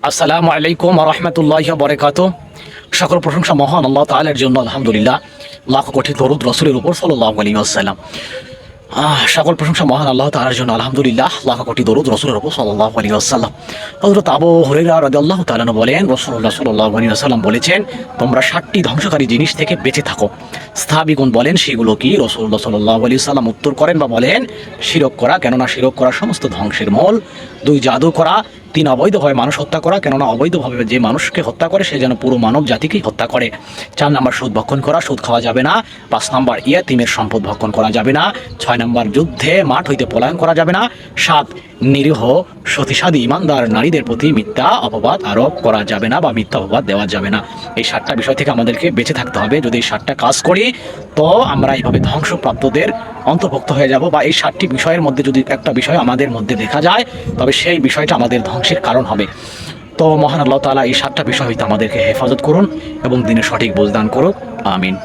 আসসালামু আলাইকুম ওয়া রাহমাতুল্লাহি ওয়া বারাকাতুহু। সকল প্রশংসা মহান আল্লাহ তাআলার জন্য, আলহামদুলিল্লাহ। লাখ কোটি দরুদ রাসূলের উপর সাল্লাল্লাহু আলাইহি ওয়াসাল্লাম। সকল প্রশংসা মহান আল্লাহ তাআলার জন্য, আলহামদুলিল্লাহ। লাখ কোটি দরুদ রাসূলের উপর সাল্লাল্লাহু আলাইহি ওয়াসাল্লাম। হযরত আবু হুরায়রা রাদিয়াল্লাহু তাআলা বলেন, রাসূলুল্লাহ সাল্লাল্লাহু আলাইহি ওয়াসাল্লাম বলেছেন, তোমরা 7টি ধ্বংসকারী জিনিস থেকে বেঁচে থাকো। সাহাবীগণ বলেন, সেগুলো কি? রাসূলুল্লাহ সাল্লাল্লাহু আলাইহি ওয়াসাল্লাম উত্তর করেন বা বলেন, শিরক করা, কেননা শিরক করা সমস্ত ধ্বংসের মূল। 2, জাদু করা। 3, অবৈধভাবে মানুষ হত্যা করা, কেননা অবৈধভাবে যে মানুষকে হত্যা করে সে যেন পুরো মানব জাতিকেই হত্যা করে। 4 নম্বর, সুদ ভক্ষণ করা, সুদ খাওয়া যাবে না। 5 নম্বর, ইয়াতীমের সম্পদ ভক্ষণ করা যাবে না। 6 নম্বর, যুদ্ধে মাঠ হইতে পলায়ন করা যাবে না। 7, নিরীহ সতীসাধী ইমানদার নারীদের প্রতি মিথ্যা অপবাদ আরোপ করা যাবে না বা মিথ্যা অপবাদ দেওয়া যাবে না। এই 7টা বিষয় থেকে আমাদেরকে বেঁচে থাকতে হবে। যদি এই 7টা কাজ করি তো আমরা এইভাবে ধ্বংসপ্রাপ্তদের অন্তর্ভুক্ত হয়ে যাব, বা এই 7টি বিষয়ের মধ্যে যদি একটা বিষয় আমাদের মধ্যে দেখা যায় তবে সেই বিষয়টা আমাদের ধ্বংসের কারণ হবে। তো মহান আল্লাহ তাআলা এই 7টা বিষয় হইতে আমাদেরকে হেফাজত করুন এবং দিনের সঠিক বুঝদান করুক। আমিন।